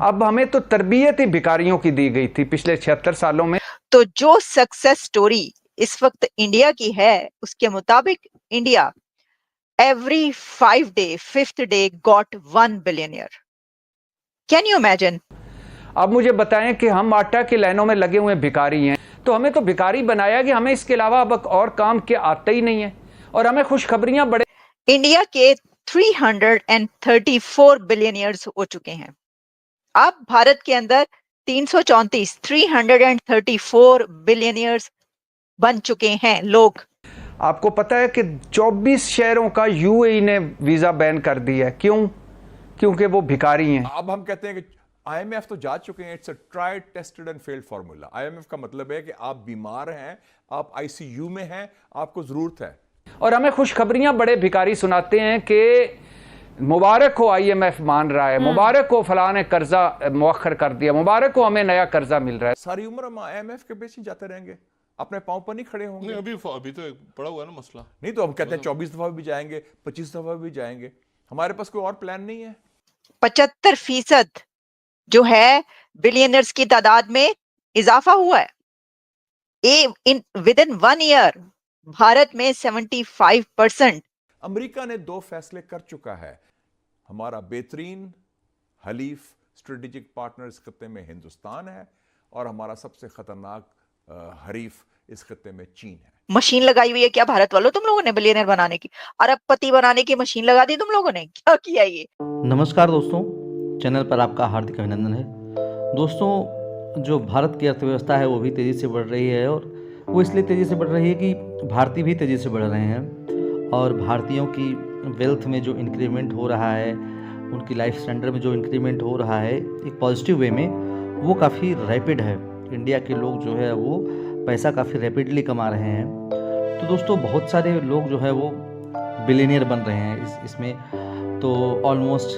अब हमें तो तरबियत ही भिखारियों की दी गई थी पिछले 76 सालों में। तो जो सक्सेस स्टोरी इस वक्त इंडिया की है, उसके मुताबिक India every 5 day, fifth day got 1 billionaire. Can you imagine? अब मुझे बताएं कि हम आटा की लाइनों में लगे हुए भिखारी हैं, तो हमें तो भिखारी बनाया कि हमें इसके अलावा अब और काम के आते ही नहीं है, और हमें खुशखबरियां बड़े। इंडिया के 334 बिलियनियर्स हो चुके हैं। अब भारत के अंदर 334 बिलियनियर्स बन चुके हैं लोग। आपको पता है कि 24 शहरों का यूएई ने वीजा बैन कर दिया है। क्यों? क्योंकि वो भिखारी हैं। अब हम कहते हैं कि आईएमएफ तो जा चुके हैं, it's a tried tested and failed formula. IMF का मतलब है कि आप बीमार हैं, आप आईसीयू में हैं, आपको जरूरत है, और हमें खुशखबरियां बड़े भिखारी सुनाते हैं कि मुबारक हो आईएमएफ मान रहा है, मुबारक हो फलां ने कर्जा मुअख्खर कर दिया, मुबारक हो हमें नया कर्जा मिल रहा है। सारी उम्र हम आईएमएफ के पीछे जाते रहेंगे, अपने पांव पर नहीं खड़े होंगे। नहीं, अभी तो एक पड़ा हुआ है ना मसला। नहीं तो हम कहते हैं 24 दफा भी जाएंगे, 25 दफा भी जाएंगे, हमारे पास कोई और प्लान नहीं है। 75% जो है बिलियनर्स की तादाद में इजाफा हुआ है। विद इन 1 ईयर भारत में 75%। अमेरिका ने 2 फैसले कर चुका है। हमारा बेहतरीन हलीफ स्ट्रेटेजिक पार्टनर इस खत्ते में हिंदुस्तान है, और हमारा सबसे खतरनाक हरीफ इस खत्ते में चीन है। मशीन लगाई हुई है क्या भारत वालों तुम लोगों ने बिलियनर बनाने की? अरबपति बनाने की मशीन लगा दी तुम लोगों ने, क्या किया ये? नमस्कार दोस्तों, चैनल पर आपका हार्दिक अभिनंदन है। दोस्तों, जो भारत की अर्थव्यवस्था है वो भी तेज़ी से बढ़ रही है, और वो इसलिए तेज़ी से बढ़ रही है कि भारतीय भी तेज़ी से बढ़ रहे हैं, और भारतीयों की वेल्थ में जो इंक्रीमेंट हो रहा है, उनकी लाइफ स्टैंडर्ड में जो इंक्रीमेंट हो रहा है एक पॉजिटिव वे में, वो काफ़ी रैपिड है। इंडिया के लोग जो है वो पैसा काफ़ी रैपिडली कमा रहे हैं। तो दोस्तों, बहुत सारे लोग जो है वो बिलियनियर बन रहे हैं इसमें। तो ऑलमोस्ट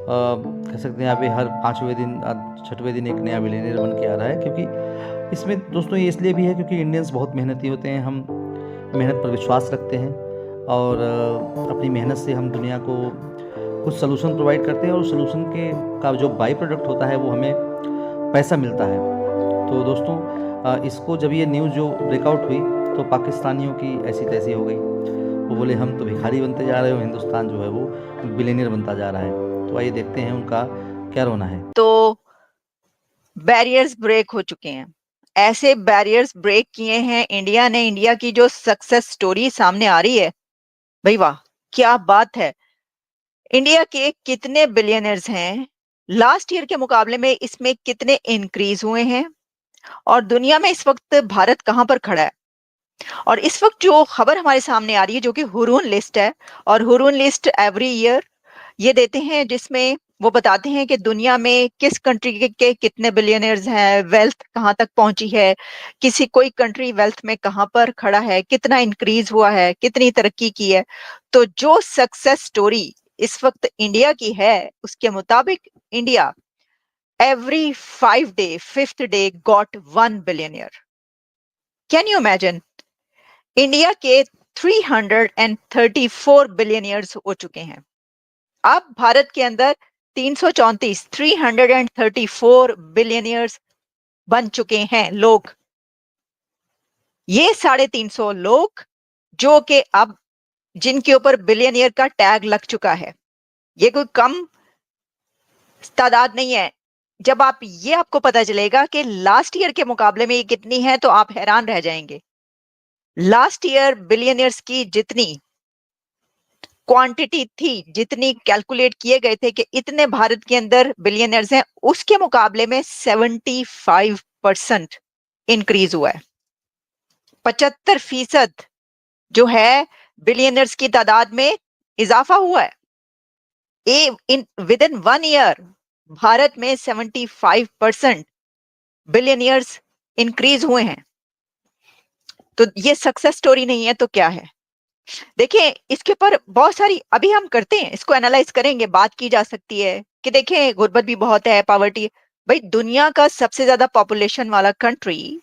कह सकते हैं अभी हर 5वें दिन 6वें दिन एक नया बिलियनियर बन के आ रहा है। क्योंकि इसमें दोस्तों ये इसलिए भी है क्योंकि इंडियंस बहुत मेहनती होते हैं, हम मेहनत पर विश्वास रखते हैं, और अपनी मेहनत से हम दुनिया को कुछ सलूशन प्रोवाइड करते हैं, और सोल्यूशन का जो बाई प्रोडक्ट होता है वो हमें पैसा मिलता है। तो दोस्तों, इसको जब ये न्यूज़ जो ब्रेकआउट हुई तो पाकिस्तानियों की ऐसी तैसी हो गई। वो बोले हम तो भिखारी बनते जा रहे हो, हिंदुस्तान जो है वो बिलियनियर बनता जा रहा है। तो आइए देखते हैं उनका क्या रोना है। तो बैरियर्स ब्रेक हो चुके हैं। ऐसे बैरियर्स ब्रेक किए हैं इंडिया ने। इंडिया की जो सक्सेस स्टोरी सामने आ रही है, भाई वाह क्या बात है। इंडिया के कितने बिलियनर्स हैं, लास्ट ईयर के मुकाबले में इसमें कितने इंक्रीज हुए हैं, और दुनिया में इस वक्त भारत कहां पर खड़ा है। और इस वक्त जो खबर हमारे सामने आ रही है, जो कि हुरून लिस्ट है, और हुरून लिस्ट एवरी ईयर ये देते हैं, जिसमें वो बताते हैं कि दुनिया में किस कंट्री के कितने बिलियनर्स हैं, वेल्थ कहां तक पहुंची है, किसी कोई कंट्री वेल्थ में कहां पर खड़ा है, कितना इंक्रीज हुआ है, कितनी तरक्की की है। तो जो सक्सेस स्टोरी इस वक्त इंडिया की है, उसके मुताबिक India every 5 day, fifth day got 1 billionaire. Can you imagine? India के 334 बिलियनियर्स हो चुके हैं। अब भारत के अंदर 334 बिलियनियर्स बन चुके हैं लोग। ये 350 लोग जो कि अब जिनके ऊपर बिलियनियर का टैग लग चुका है, ये कोई कम तादाद नहीं है। जब आपको पता चलेगा कि लास्ट ईयर के मुकाबले में ये कितनी है, तो आप हैरान रह जाएंगे। लास्ट ईयर बिलियनियर्स की जितनी क्वांटिटी थी, जितनी कैलकुलेट किए गए थे कि इतने भारत के अंदर बिलियनियर्स हैं, उसके मुकाबले में 75% इंक्रीज हुआ है। 75% जो है बिलियनियर्स की तादाद में इजाफा हुआ है। विद इन 1 ईयर भारत में 75% बिलियनियर्स इंक्रीज हुए हैं। तो ये सक्सेस स्टोरी नहीं है तो क्या है? देखिए, इसके ऊपर बहुत सारी अभी हम करते हैं, इसको एनालाइज करेंगे, बात की जा सकती है कि देखें गुर्बत भी बहुत है, पॉवर्टी। भाई, दुनिया का सबसे ज्यादा पॉपुलेशन वाला कंट्री,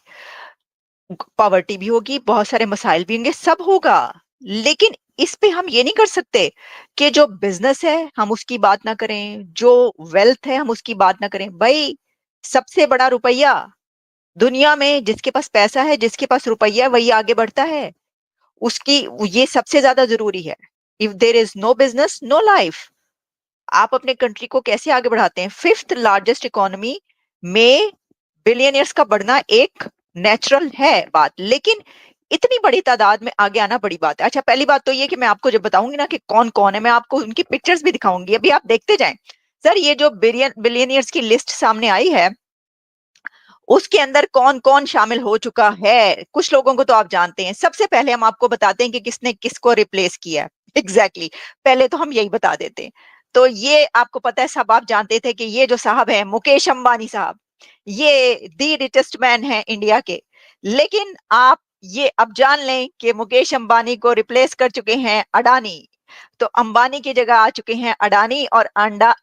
पॉवर्टी भी होगी, बहुत सारे मसाइल भी होंगे, सब होगा। लेकिन इस पे हम ये नहीं कर सकते कि जो बिजनेस है हम उसकी बात ना करें, जो वेल्थ है हम उसकी बात ना करें। भाई सबसे बड़ा रुपया दुनिया में, जिसके पास पैसा है, जिसके पास रुपया है, वही आगे बढ़ता है। उसकी ये सबसे ज्यादा जरूरी है। If there is no business no life. आप अपने कंट्री को कैसे आगे बढ़ाते हैं? फिफ्थ लार्जेस्ट इकोनॉमी में बिलियनियर्स का बढ़ना एक नेचुरल है बात, लेकिन इतनी बड़ी तादाद में आगे आना बड़ी बात है। अच्छा, पहली बात तो ये कि मैं आपको जब बताऊंगी ना कि कौन कौन है, मैं आपको उनकी पिक्चर्स भी दिखाऊंगी, अभी आप देखते जाएं। सर ये जो बिलियनियर्स की लिस्ट सामने आई है, उसके अंदर कौन कौन शामिल हो चुका है। कुछ लोगों को तो आप जानते हैं। सबसे पहले हम आपको बताते हैं कि किसने किसको रिप्लेस किया है। एग्जैक्टली पहले तो हम यही बता देते हैं। तो ये आपको पता है, सब आप जानते थे कि ये जो साहब है मुकेश अंबानी साहब, ये दी रिचेस्ट मैन है इंडिया के। लेकिन आप ये अब जान लें कि मुकेश अंबानी को रिप्लेस कर चुके हैं अडानी। तो अंबानी की जगह आ चुके हैं अडानी, और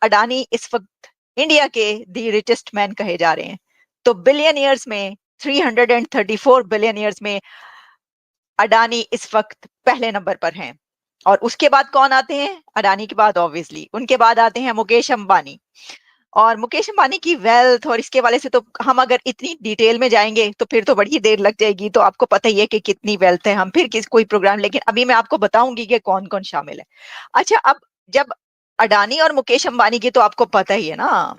अडानी इस वक्त इंडिया के दी रिचेस्ट मैन कहे जा रहे हैं। तो बिलियनियर्स में 334 बिलियनियर्स में अडानी इस वक्त पहले नंबर पर हैं। और उसके बाद कौन आते हैं? अडानी के बाद ऑब्वियसली उनके बाद आते हैं मुकेश अंबानी। और मुकेश अंबानी की वेल्थ और इसके वाले से तो हम अगर इतनी डिटेल में जाएंगे तो फिर तो बड़ी देर लग जाएगी। तो आपको पता ही है कि कितनी वेल्थ है, हम फिर कोई प्रोग्राम, लेकिन अभी मैं आपको बताऊंगी कि कौन कौन शामिल है। अच्छा, अब जब अडानी और मुकेश अंबानी की तो आपको पता ही है ना,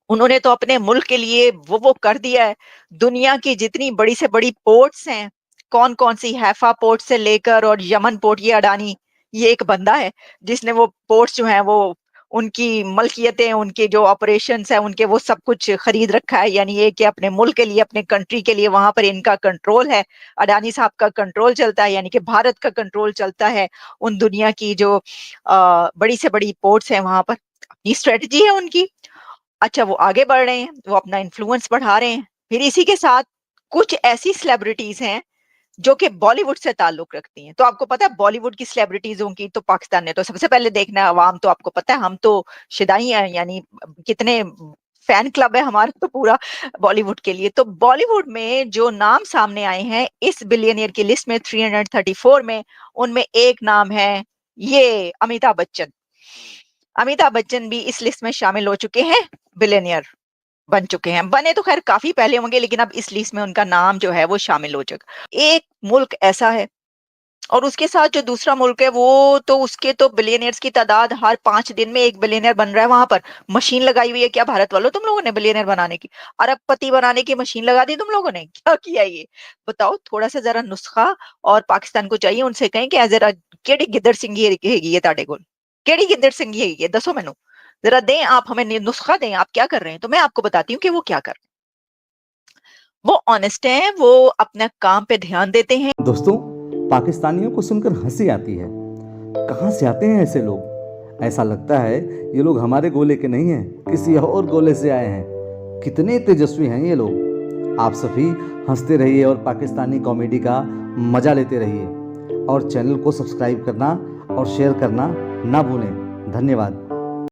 उन्होंने तो अपने मुल्क के लिए वो कर दिया है। दुनिया की जितनी बड़ी से बड़ी पोर्ट्स हैं, कौन कौन सी, हैफा पोर्ट से लेकर और यमन पोर्ट, ये अडानी, ये एक बंदा है जिसने वो पोर्ट्स जो हैं वो उनकी मलकियतें, उनके जो ऑपरेशंस हैं उनके, वो सब कुछ खरीद रखा है। यानी ये कि अपने मुल्क के लिए, अपने कंट्री के लिए वहां पर इनका कंट्रोल है। अडानी साहब का कंट्रोल चलता है, यानी कि भारत का कंट्रोल चलता है उन दुनिया की जो बड़ी से बड़ी पोर्ट्स हैं वहां पर। अपनी स्ट्रेटजी है उनकी। अच्छा, वो आगे बढ़ रहे हैं, वो अपना इन्फ्लुएंस बढ़ा रहे हैं। फिर इसी के साथ कुछ ऐसी सेलिब्रिटीज हैं जो कि बॉलीवुड से ताल्लुक रखती हैं। तो आपको पता है बॉलीवुड की सेलिब्रिटीजों की तो पाकिस्तान ने तो सबसे पहले देखना है अवाम, तो आपको पता है हम तो शिदाई हैं, यानी कितने फैन क्लब है हमारा तो पूरा बॉलीवुड के लिए। तो बॉलीवुड में जो नाम सामने आए हैं इस बिलियनियर की लिस्ट में 334 में, उनमें एक नाम है ये अमिताभ बच्चन। अमिताभ बच्चन भी इस लिस्ट में शामिल हो चुके हैं, बिलियनियर बन चुके हैं। बने तो खैर काफी पहले होंगे, लेकिन अब इस लिस्ट में उनका नाम जो है वो शामिल हो चुका। एक मुल्क ऐसा है और उसके साथ जो दूसरा मुल्क है वो तो, उसके तो बिलियनियर्स की तादाद हर 5 दिन में एक बिलियनियर बन रहा है। वहां पर मशीन लगाई हुई है क्या भारत वालों तुम लोगों ने बिलियनियर बनाने की? अरबपति बनाने की मशीन लगा दी तुम लोगों ने, क्या किया ये बताओ? थोड़ा सा जरा नुस्खा और पाकिस्तान को चाहिए, उनसे कहें कि जरा केड़ी गिद्दड़ सिंगी है ताड़े कोल, केड़ी गिद्दड़ सिंगी है ये, दसो मैनू जरा, दें आप हमें नुस्खा दें, आप क्या कर रहे हैं। तो मैं आपको बताती हूँ कि वो क्या कर रहे हैं। वो ऑनेस्ट हैं, वो अपना काम पे ध्यान देते हैं। दोस्तों, पाकिस्तानियों को सुनकर हंसी आती है। कहाँ से आते हैं ऐसे लोग? ऐसा लगता है ये लोग हमारे गोले के नहीं हैं, किसी और गोले से आए हैं। कितने तेजस्वी हैं ये लोग। आप सभी हंसते रहिए और पाकिस्तानी कॉमेडी का मज़ा लेते रहिए, और चैनल को सब्सक्राइब करना और शेयर करना ना भूलें। धन्यवाद।